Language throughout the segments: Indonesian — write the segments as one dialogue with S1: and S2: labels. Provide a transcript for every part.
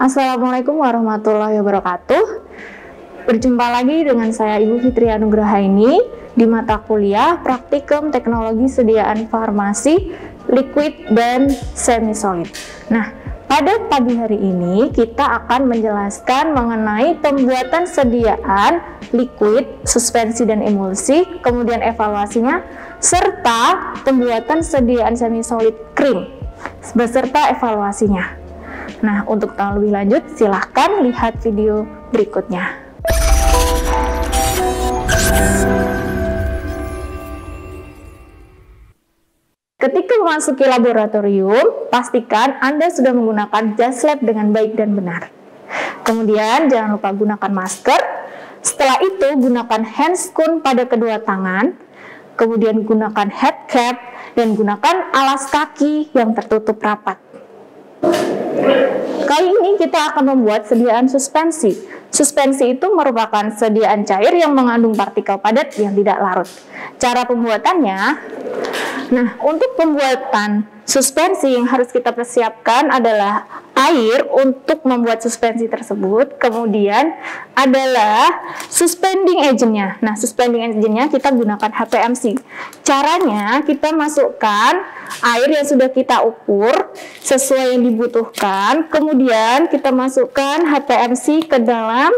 S1: Assalamualaikum warahmatullahi wabarakatuh. Berjumpa lagi dengan saya Ibu Fitri Anugrahaini di mata kuliah Praktikum Teknologi Sediaan Farmasi Liquid dan Semi Solid. Nah, pada pagi hari ini kita akan menjelaskan mengenai pembuatan sediaan liquid, suspensi dan emulsi, kemudian evaluasinya, serta pembuatan sediaan semi solid krim beserta evaluasinya. Nah, untuk tahu lebih lanjut, silahkan lihat video berikutnya. Ketika memasuki laboratorium, pastikan Anda sudah menggunakan jas lab dengan baik dan benar. Kemudian, jangan lupa gunakan masker. Setelah itu, gunakan handscoon pada kedua tangan. Kemudian, gunakan head cap dan gunakan alas kaki yang tertutup rapat. Kali ini kita akan membuat sediaan suspensi. Suspensi itu merupakan sediaan cair yang mengandung partikel padat yang tidak larut. Cara pembuatannya, nah, untuk pembuatan suspensi yang harus kita persiapkan adalah air untuk membuat suspensi tersebut, kemudian adalah suspending agent-nya. Nah, suspending agent-nya kita gunakan HPMC. Caranya kita masukkan air yang sudah kita ukur sesuai yang dibutuhkan, kemudian kita masukkan HPMC ke dalam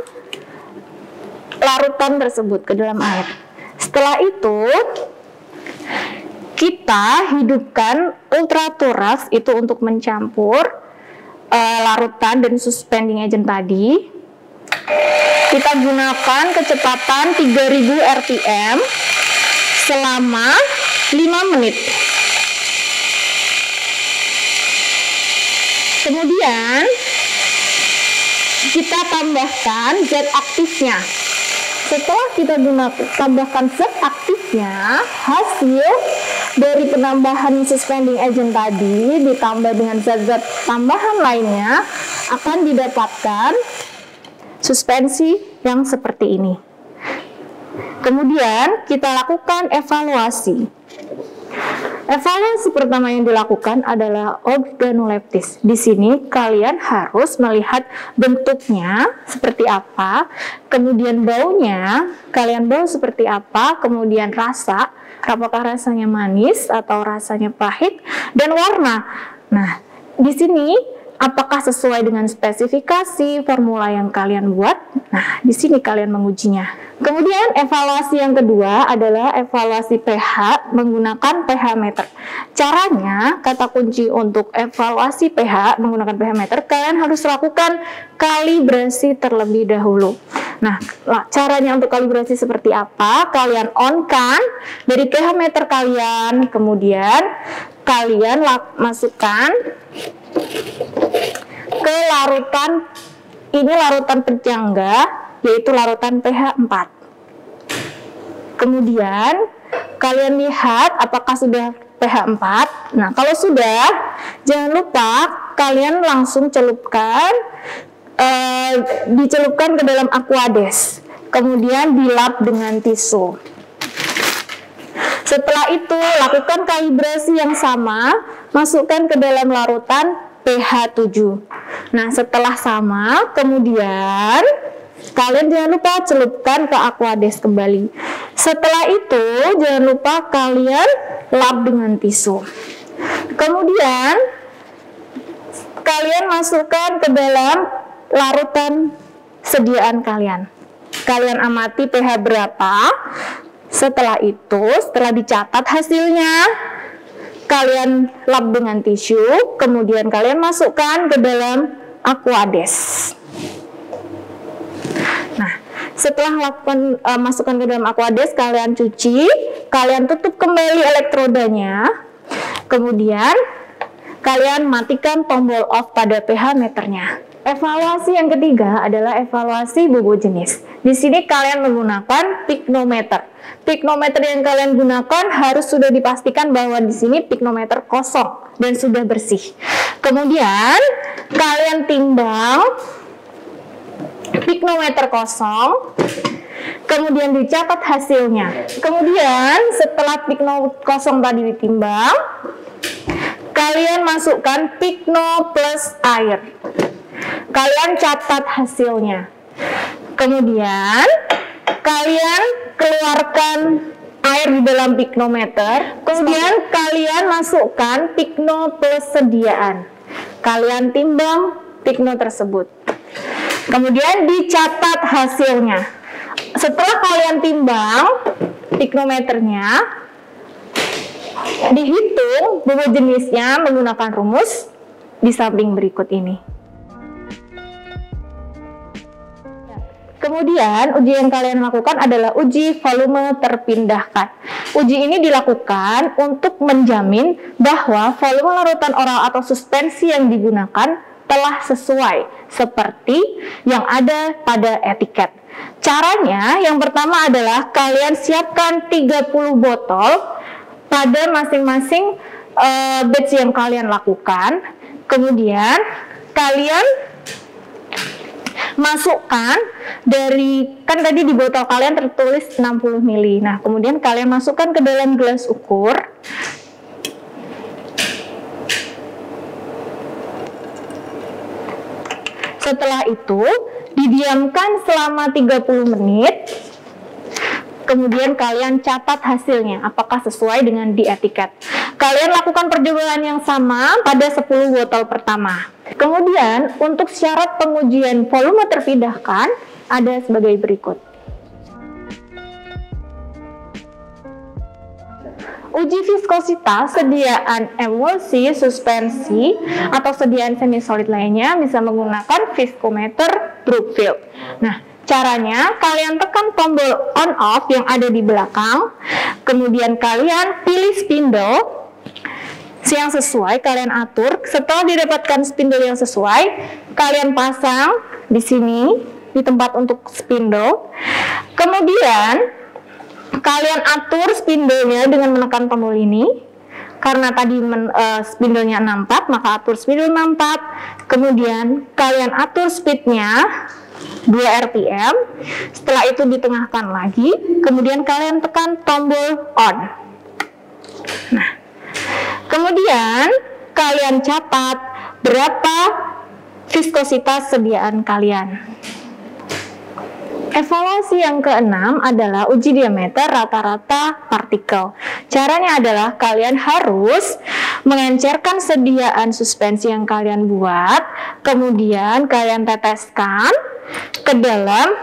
S1: larutan tersebut, ke dalam air. Setelah itu kita hidupkan ultraturaf itu untuk mencampur larutan dan suspending agent tadi. Kita gunakan kecepatan 3000 rpm selama 5 menit. Kemudian kita tambahkan zat aktifnya. Setelah kita tambahkan zat aktifnya, hasil dari penambahan suspending agent tadi ditambah dengan zat-zat tambahan lainnya akan didapatkan suspensi yang seperti ini. Kemudian kita lakukan evaluasi. Evaluasi pertama yang dilakukan adalah organoleptis. Di sini kalian harus melihat bentuknya seperti apa, kemudian baunya, kalian bau seperti apa, kemudian rasa, apakah rasanya manis atau rasanya pahit, dan warna. Nah, di sini apakah sesuai dengan spesifikasi formula yang kalian buat? Nah, di sini kalian mengujinya. Kemudian evaluasi yang kedua adalah evaluasi pH menggunakan pH meter. Caranya, kata kunci untuk evaluasi pH menggunakan pH meter, kalian harus lakukan kalibrasi terlebih dahulu. Nah, caranya untuk kalibrasi seperti apa? Kalian on-kan dari pH meter kalian, kemudian kalian masukkan ke larutan, ini larutan penyangga, yaitu larutan pH 4. Kemudian kalian lihat apakah sudah pH 4. Nah, kalau sudah, jangan lupa kalian langsung celupkan, dicelupkan ke dalam Aquades, kemudian dilap dengan tisu. Setelah itu, lakukan kalibrasi yang sama, masukkan ke dalam larutan pH 7. Nah, setelah sama, kemudian kalian jangan lupa celupkan ke Aquades kembali. Setelah itu, jangan lupa kalian lap dengan tisu. Kemudian, kalian masukkan ke dalam larutan sediaan kalian. Kalian amati pH berapa. Setelah itu, setelah dicatat hasilnya, kalian lap dengan tisu, kemudian kalian masukkan ke dalam Aquades. Nah, setelah masukkan ke dalam Aquades, kalian cuci, kalian tutup kembali elektrodanya, kemudian kalian matikan tombol off pada pH meternya. Evaluasi yang ketiga adalah evaluasi bobot jenis. Di sini kalian menggunakan piknometer. Piknometer yang kalian gunakan harus sudah dipastikan bahwa di sini piknometer kosong dan sudah bersih. Kemudian kalian timbang piknometer kosong, kemudian dicatat hasilnya. Kemudian setelah pikno kosong tadi ditimbang, kalian masukkan pikno plus air. Kalian catat hasilnya. Kemudian kalian keluarkan air di dalam piknometer. Kemudian kalian masukkan pikno plus sediaan. Kalian timbang pikno tersebut. Kemudian dicatat hasilnya. Setelah kalian timbang piknometernya, dihitung bobot jenisnya menggunakan rumus di samping berikut ini. Kemudian uji yang kalian lakukan adalah uji volume terpindahkan. Uji ini dilakukan untuk menjamin bahwa volume larutan oral atau suspensi yang digunakan telah sesuai seperti yang ada pada etiket. Caranya yang pertama adalah kalian siapkan 30 botol pada masing-masing batch yang kalian lakukan. Kemudian kalian masukkan dari, kan tadi di botol kalian tertulis 60 ml. Nah, kemudian kalian masukkan ke dalam gelas ukur. Setelah itu, didiamkan selama 30 menit. Kemudian kalian catat hasilnya, apakah sesuai dengan di etiket. Kalian lakukan percobaan yang sama pada 10 botol pertama. Kemudian, untuk syarat pengujian volume terpindahkan ada sebagai berikut. Uji viskositas sediaan emulsi, suspensi, atau sediaan semi-solid lainnya bisa menggunakan viskometer Brookfield. Nah, caranya kalian tekan tombol on-off yang ada di belakang, kemudian kalian pilih spindle yang sesuai, kalian atur. Setelah didapatkan spindle yang sesuai, kalian pasang di sini, di tempat untuk spindle. Kemudian, kalian atur spindlenya dengan menekan tombol ini. Karena tadi spindlenya 64, maka atur spindle 64. Kemudian, kalian atur speednya 2 rpm. Setelah itu ditengahkan lagi. Kemudian, kalian tekan tombol on. Nah, kemudian kalian catat berapa viskositas sediaan kalian. Evaluasi yang keenam adalah uji diameter rata-rata partikel. Caranya adalah kalian harus mengencerkan sediaan suspensi yang kalian buat, kemudian kalian teteskan ke dalam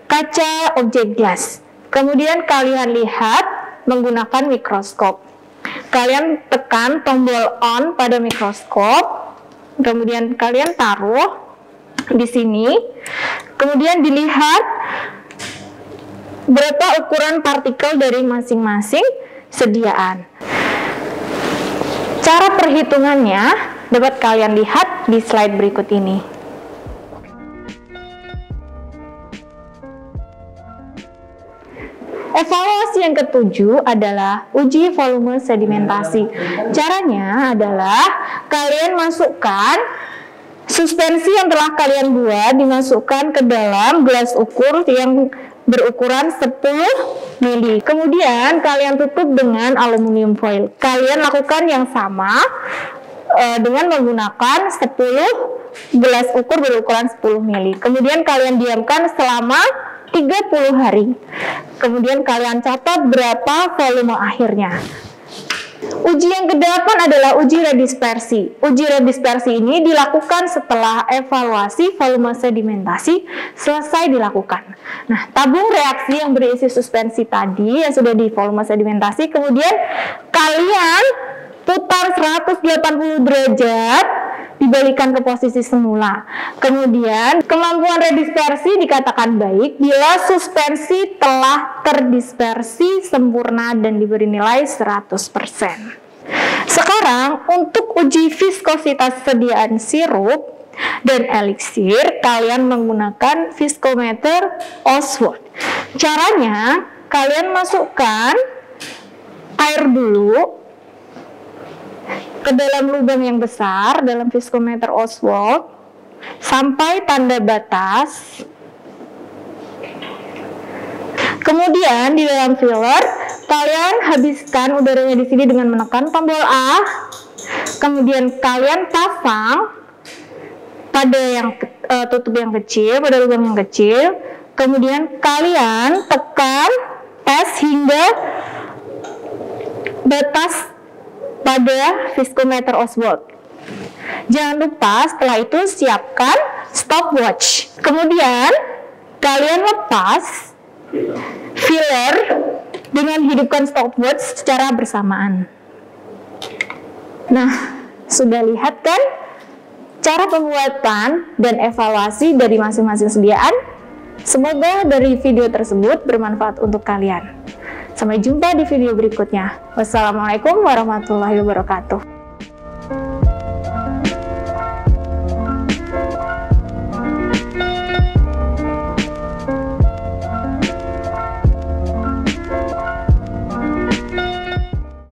S1: kaca objek gelas. Kemudian kalian lihat menggunakan mikroskop. Kalian tekan tombol on pada mikroskop, kemudian kalian taruh di sini, kemudian dilihat berapa ukuran partikel dari masing-masing sediaan. Cara perhitungannya dapat kalian lihat di slide berikut ini. Evaluasi yang ketujuh adalah uji volume sedimentasi. Caranya adalah kalian masukkan suspensi yang telah kalian buat, dimasukkan ke dalam gelas ukur yang berukuran 10 ml. Kemudian kalian tutup dengan aluminium foil. Kalian lakukan yang sama dengan menggunakan 10 gelas ukur berukuran 10 ml. Kemudian kalian diamkan selama 30 hari. Kemudian kalian catat berapa volume akhirnya. Uji yang ke-8 adalah uji redispersi. Uji redispersi ini dilakukan setelah evaluasi volume sedimentasi selesai dilakukan. Nah, tabung reaksi yang berisi suspensi tadi yang sudah di volume sedimentasi, kemudian kalian putar 180 derajat dibalikan ke posisi semula. Kemudian kemampuan redispersi dikatakan baik bila suspensi telah terdispersi sempurna dan diberi nilai 100%. Sekarang untuk uji viskositas sediaan sirup dan eliksir, kalian menggunakan viskometer Oswald. Caranya, kalian masukkan air dulu ke dalam lubang yang besar dalam viskometer Oswald sampai tanda batas. Kemudian di dalam filler kalian habiskan udaranya di sini dengan menekan tombol A. Kemudian kalian pasang pada yang tutup yang kecil, pada lubang yang kecil. Kemudian kalian tekan tes hingga batas pada viskometer Oswald. Jangan lupa setelah itu siapkan stopwatch. Kemudian kalian lepas filler dengan hidupkan stopwatch secara bersamaan. Nah, sudah lihat kan cara pembuatan dan evaluasi dari masing-masing sediaan? Semoga dari video tersebut bermanfaat untuk kalian. Sampai jumpa di video berikutnya. Wassalamualaikum warahmatullahi wabarakatuh.